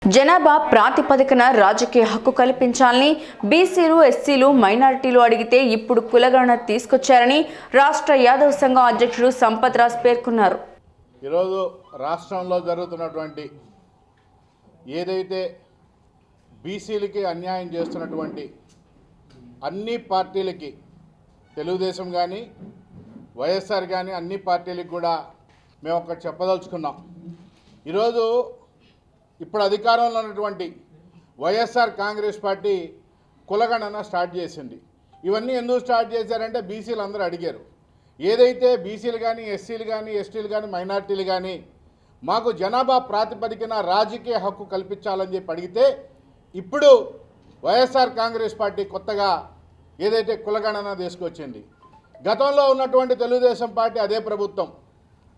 జనాభా ప్రాతిపదికన రాజకీయ హక్కు కల్పించాలని బీసీలు, ఎస్సీలు, మైనారిటీలు అడిగితే ఇప్పుడు కులగణన తీసుకొచ్చారని రాష్ట్ర యాదవ్ సంఘం అధ్యక్షుడు సంపత్ రాజ్ పేర్కొన్నారు. ఈరోజు రాష్ట్రంలో జరుగుతున్నటువంటి ఏదైతే బీసీలకి అన్యాయం చేస్తున్నటువంటి అన్ని పార్టీలకి, తెలుగుదేశం కానీ వైఎస్ఆర్ కానీ అన్ని పార్టీలకు కూడా మేము ఒకటి చెప్పదలుచుకున్నాం. ఈరోజు ఇప్పుడు అధికారంలో ఉన్నటువంటి వైఎస్ఆర్ కాంగ్రెస్ పార్టీ కులగణన స్టార్ట్ చేసింది. ఇవన్నీ ఎందుకు స్టార్ట్ చేశారంటే బీసీలు అందరూ అడిగారు. ఏదైతే బీసీలు కానీ, ఎస్సీలు కానీ, ఎస్టీలు కానీ, మైనార్టీలు కానీ మాకు జనాభా ప్రాతిపదికన రాజకీయ హక్కు కల్పించాలని చెప్పి అడిగితే ఇప్పుడు వైఎస్ఆర్ కాంగ్రెస్ పార్టీ కొత్తగా ఏదైతే కులగణన తీసుకొచ్చింది. గతంలో ఉన్నటువంటి తెలుగుదేశం పార్టీ అదే ప్రభుత్వం,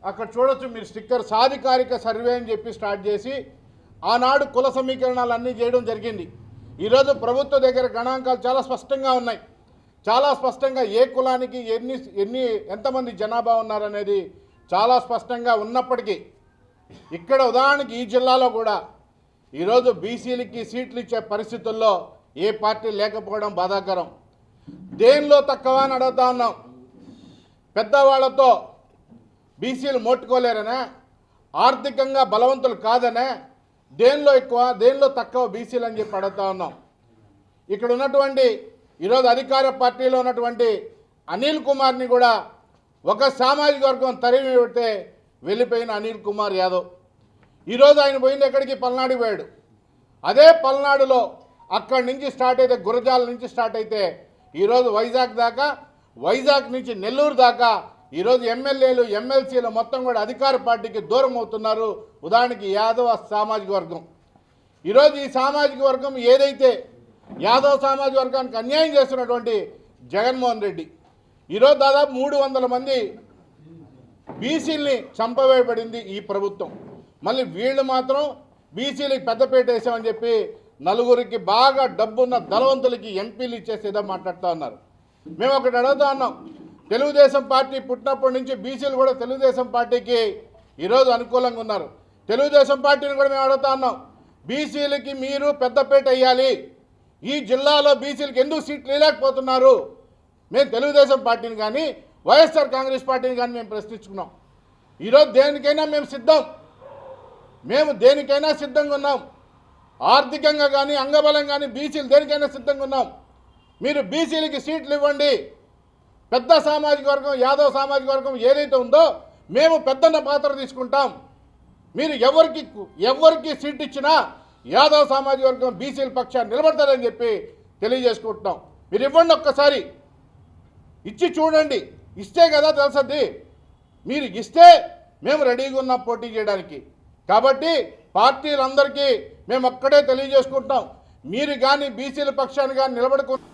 అక్కడ చూడొచ్చు మీరు స్టిక్కర్, సాధికారిక సర్వే అని చెప్పి స్టార్ట్ చేసి ఆనాడు కుల సమీకరణాలు అన్నీ చేయడం జరిగింది. ఈరోజు ప్రభుత్వ దగ్గర గణాంకాలు చాలా స్పష్టంగా ఉన్నాయి. చాలా స్పష్టంగా ఏ కులానికి ఎంతమంది జనాభా ఉన్నారనేది చాలా స్పష్టంగా ఉన్నప్పటికీ ఇక్కడ ఉదాహరణకి ఈ జిల్లాలో కూడా ఈరోజు బీసీలకి సీట్లు ఇచ్చే పరిస్థితుల్లో ఏ పార్టీ లేకపోవడం బాధాకరం. దేనిలో తక్కువ అని అడుగుతా ఉన్నాం. పెద్దవాళ్లతో బీసీలు మోట్టుకోలేరనే, ఆర్థికంగా బలవంతులు కాదనే, దేనిలో ఎక్కువ దేనిలో తక్కువ బీసీలు అని చెప్పి అడుగుతా ఉన్నాం. ఇక్కడ ఉన్నటువంటి ఈరోజు అధికార పార్టీలో ఉన్నటువంటి అనిల్ కుమార్ని కూడా ఒక సామాజిక వర్గం తరిమి పెడితే వెళ్ళిపోయిన అనిల్ కుమార్ యాదవ్ ఈరోజు ఆయన పోయింది ఎక్కడికి? పల్నాడుకి పోయాడు. అదే పల్నాడులో అక్కడి నుంచి స్టార్ట్ అయితే, గురజాల నుంచి స్టార్ట్ అయితే ఈరోజు వైజాగ్ దాకా, వైజాగ్ నుంచి నెల్లూరు దాకా ఈరోజు ఎమ్మెల్యేలు, ఎమ్మెల్సీలు మొత్తం కూడా అధికార పార్టీకి దూరం అవుతున్నారు. ఉదాహరణకి యాదవ సామాజిక వర్గం. ఈరోజు ఈ సామాజిక వర్గం ఏదైతే యాదవ సామాజిక వర్గానికి అన్యాయం చేస్తున్నటువంటి జగన్మోహన్ రెడ్డి ఈరోజు దాదాపు 300 మంది బీసీల్ని చంపవేయబడింది ఈ ప్రభుత్వం. మళ్ళీ వీళ్ళు మాత్రం బీసీలకి పెద్దపేట వేసామని చెప్పి నలుగురికి బాగా డబ్బున్న ధనవంతులకి ఎంపీలు ఇచ్చేసేదో మాట్లాడుతూ ఉన్నారు. మేము ఒకటి అడుగుతా ఉన్నాం, తెలుగుదేశం పార్టీ పుట్టినప్పటి నుంచి బీసీలు కూడా తెలుగుదేశం పార్టీకి ఈరోజు అనుకూలంగా ఉన్నారు. తెలుగుదేశం పార్టీని కూడా మేము అడుగుతా ఉన్నాం, బీసీలకి మీరు పెద్దపేట వేయాలి. ఈ జిల్లాలో బీసీలకి ఎందుకు సీట్లు లేకపోతున్నారు? మేము తెలుగుదేశం పార్టీని కానీ వైఎస్ఆర్ కాంగ్రెస్ పార్టీని కానీ మేము ప్రశ్నించుకున్నాం. ఈరోజు దేనికైనా మేము సిద్ధం, మేము దేనికైనా సిద్ధంగా ఉన్నాం. ఆర్థికంగా కానీ, అంగబలం కానీ బీసీలు దేనికైనా సిద్ధంగా ఉన్నాం. మీరు బీసీలకి సీట్లు ఇవ్వండి. పెద్ద సామాజిక వర్గం, యాదవ్ సామాజిక వర్గం ఏదైతే ఉందో మేము పెద్దన్న పాత్ర తీసుకుంటాం. మీరు ఎవరికి సీట్ ఇచ్చినా యాదవ్ సామాజిక వర్గం బీసీల పక్షాన్ని నిలబడతారని చెప్పి తెలియజేసుకుంటున్నాం. మీరు ఇవ్వండి, ఒక్కసారి ఇచ్చి చూడండి. ఇస్తే కదా తెలుసద్ది. మీరు ఇస్తే మేము రెడీగా ఉన్నాం పోటీ చేయడానికి. కాబట్టి పార్టీలందరికీ మేము ఒక్కడే తెలియజేసుకుంటాం, మీరు కానీ బీసీల పక్షాన్ని కానీ నిలబడుకుంటాం.